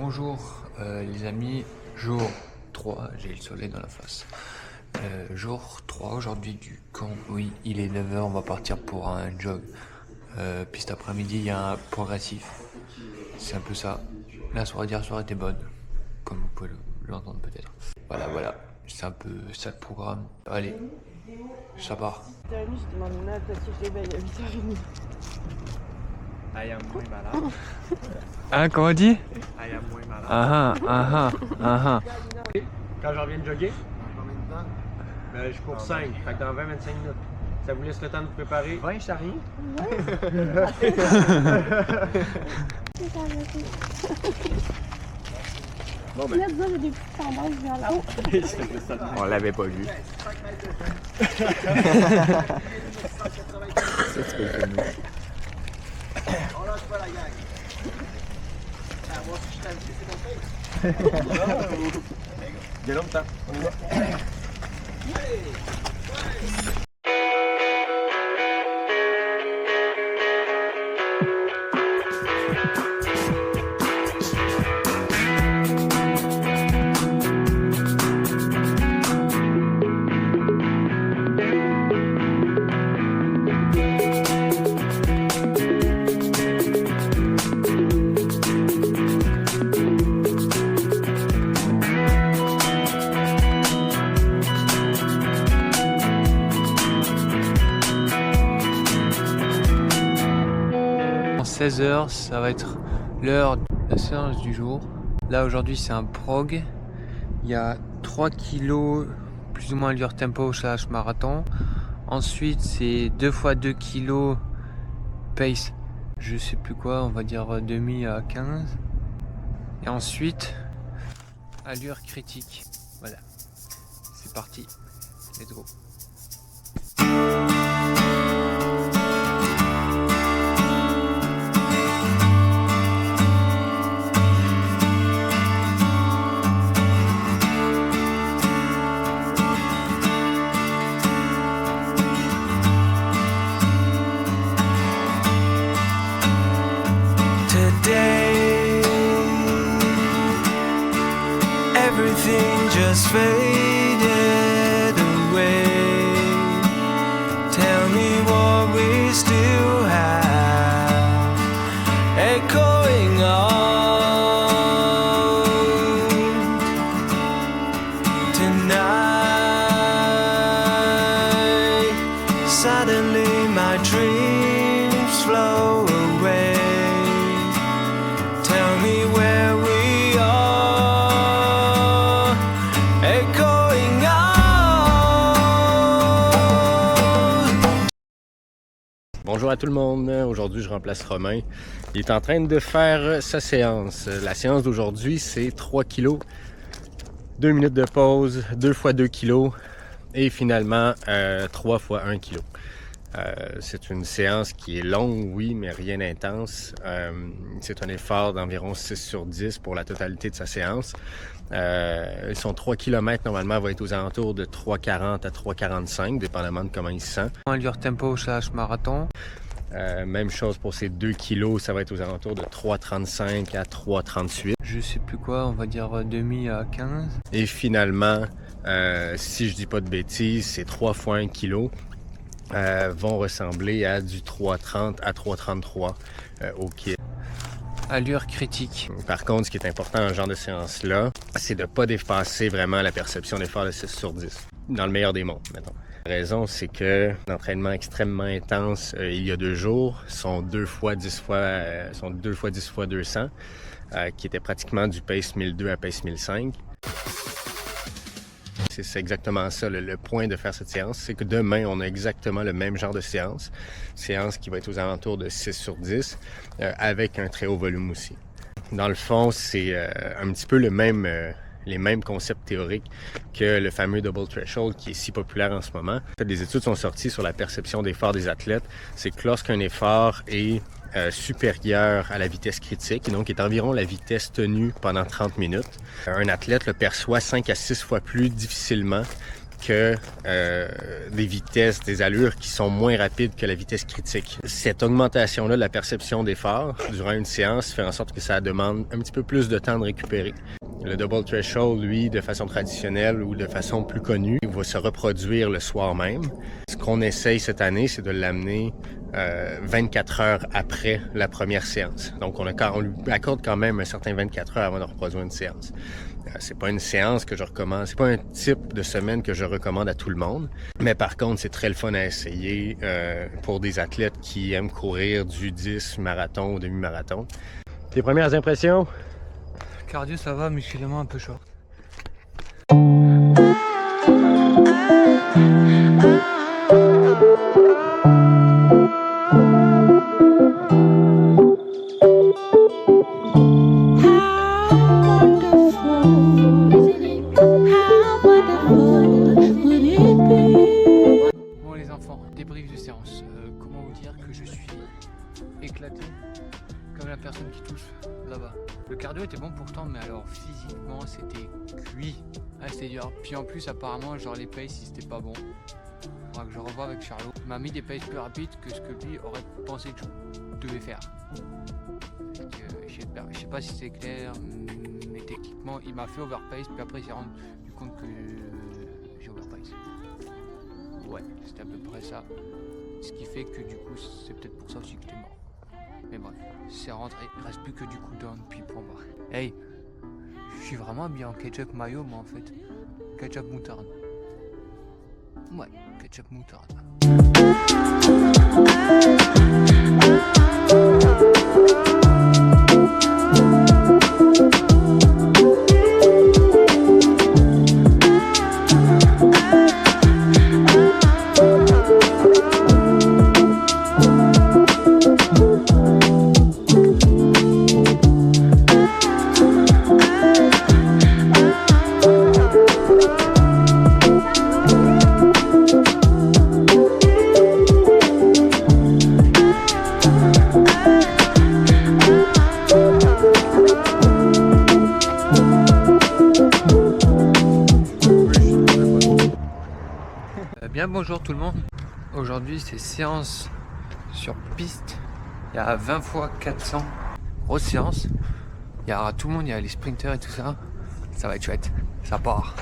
Bonjour les amis, jour 3, j'ai le soleil dans la face. Jour 3 aujourd'hui du camp, oui il est 9 h, on va partir pour un jog. Puis cet après-midi il y a un progressif, c'est un peu ça. La soirée d'hier soir était bonne, comme vous pouvez l'entendre peut-être. Voilà, c'est un peu ça le programme. Allez, ça part. 8h30, je demande une note parce que je l'éveille à 8h30. I am moins malade. Hein, comment on dit? I am moins malade. Quand je reviens de jogger, Combien de temps? ben, je cours 5, fait que dans 20-25 minutes. Ça vous laisse le temps de vous préparer. 20 charriers. Bon ben. Là, j'ai des petites tendances vers là. On l'avait pas vu. Ça, tu peux le filmer. On lâche pas la gang. À voir si je t'aime, c'est mon fait. Il y a longtemps. On y va. En 16 h, ça va être l'heure de la séance du jour. Là aujourd'hui c'est un prog. Il y a 3 kilos plus ou moins allure tempo / marathon. Ensuite c'est 2 x 2 kilos pace. Je sais plus quoi, on va dire demi à 15. Et ensuite allure critique. Voilà. C'est parti. Let's go. Today, everything just faded away. Tell me what we still have echoing on tonight. Suddenly my dreams flow away. Tell me where we are, echoing out. Bonjour à tout le monde. Aujourd'hui, je remplace Romain. Il est en train de faire sa séance. La séance d'aujourd'hui, c'est 3 kilos, 2 minutes de pause, 2 x 2 kilos et finalement 3 x 1 kilo. C'est une séance qui est longue, oui, mais rien d'intense. C'est un effort d'environ 6 sur 10 pour la totalité de sa séance. Son 3 km, normalement, va être aux alentours de 3,40 à 3,45, dépendamment de comment il se sent. Allure tempo / marathon. Même chose pour ses 2 kilos, ça va être aux alentours de 3,35 à 3,38. Je sais plus quoi, on va dire demi à 15. Et finalement, si je dis pas de bêtises, ces 3 x 1 kilo vont ressembler à du 3,30 à 3,33 au kilo. Allure critique. Par contre, ce qui est important dans ce genre de séance-là, c'est de ne pas dépasser vraiment la perception d'effort de 6 sur 10. Dans le meilleur des mondes, mettons. La raison, c'est que l'entraînement extrêmement intense il y a 2 jours sont 2 x 10 x 200, qui était pratiquement du pace 1002 à pace 1005. C'est exactement ça, le point de faire cette séance, c'est que demain, on a exactement le même genre de séance qui va être aux alentours de 6 sur 10, avec un très haut volume aussi. Dans le fond, c'est un petit peu les mêmes concepts théoriques que le fameux Double Threshold qui est si populaire en ce moment. Des études sont sorties sur la perception d'effort des athlètes. C'est que lorsqu'un effort est supérieur à la vitesse critique, et donc est environ la vitesse tenue pendant 30 minutes, un athlète le perçoit 5 à 6 fois plus difficilement que des vitesses, des allures qui sont moins rapides que la vitesse critique. Cette augmentation-là de la perception des phares durant une séance fait en sorte que ça demande un petit peu plus de temps de récupérer. Le double threshold, lui, de façon traditionnelle ou de façon plus connue, il va se reproduire le soir même. Ce qu'on essaye cette année, c'est de l'amener 24 heures après la première séance. Donc, on lui accorde quand même un certain 24 heures avant de reproduire une séance. C'est pas une séance que je recommande, c'est pas un type de semaine que je recommande à tout le monde. Mais par contre, c'est très le fun à essayer pour des athlètes qui aiment courir du 10 marathon ou demi-marathon. Tes premières impressions? Cardio ça va, musculairement un peu short. Bon les enfants, débrief de séance. Comment vous dire que je suis éclaté comme la personne qui touche là-bas. Le cardio était bon pourtant, mais alors physiquement c'était cuit. Ah, c'était dur. Puis en plus apparemment genre les paces c'était pas bon. Faudra que je revoie avec Charlot. Il m'a mis des paces plus rapides que ce que lui aurait pensé que je devais faire. Je sais pas si c'est clair, mais techniquement il m'a fait overpace, puis après il s'est rendu compte que j'ai overpace. Ouais, c'était à peu près ça. Ce qui fait que du coup c'est peut-être pour ça aussi que j'étais mort. Mais bref, c'est rentré, il reste plus que du cooldown puis pour voir. Hey, je suis vraiment habillé en ketchup mayo moi en fait. Ketchup moutarde. Ouais, ketchup moutarde. Bien bonjour tout le monde. Aujourd'hui c'est séance sur piste. Il y a 20 x 400. Grosse séance. Il y aura tout le monde, il y a les sprinters et tout ça. Ça va être chouette. Ça part.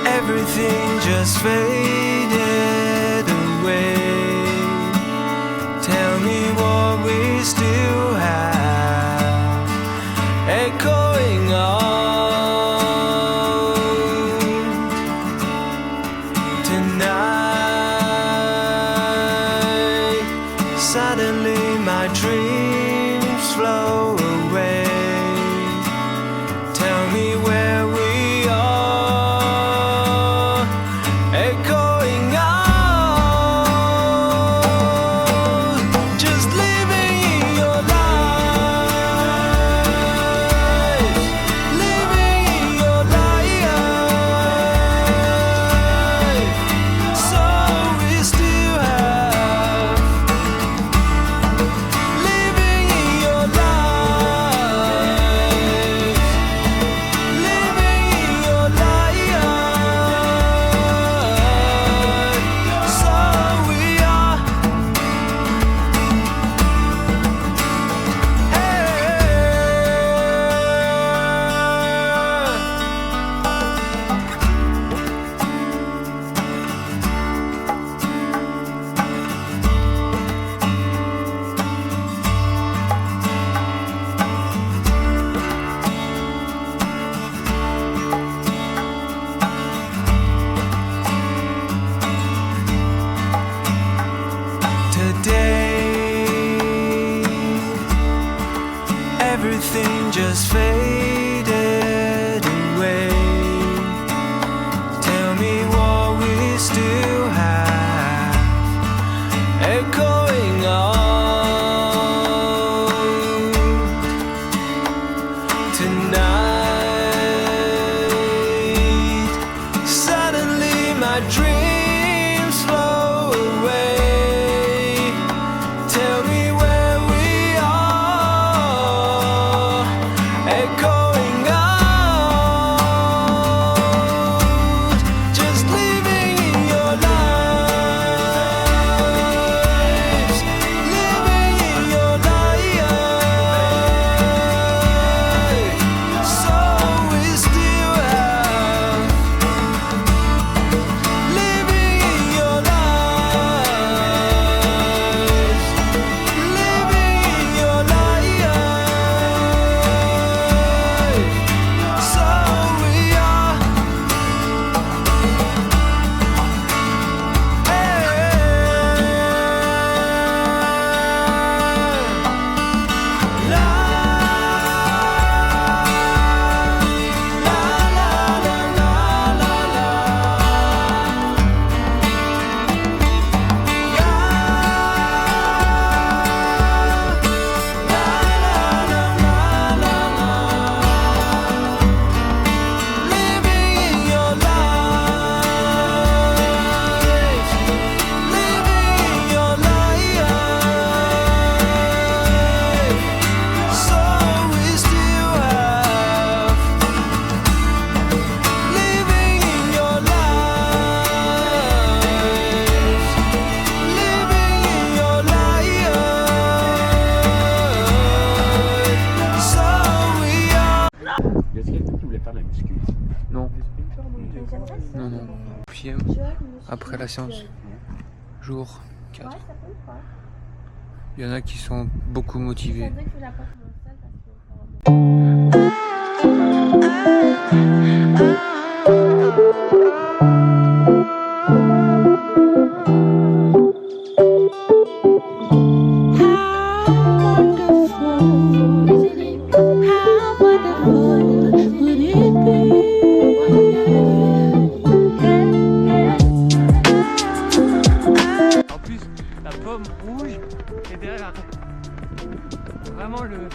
Everything just faded away. Tell me what we still have echoing on tonight. Suddenly my dreams flow away. Tell me where we are, echoing out, just living your life, living your life. So we still have living après la séance. Jour 4. Ouais, ça peut le faire. Il y en a qui sont beaucoup Ça motivés. veut dire que j'apporte mon sel parce que ça va bien. En plus, la pomme rouge est derrière. Vraiment le...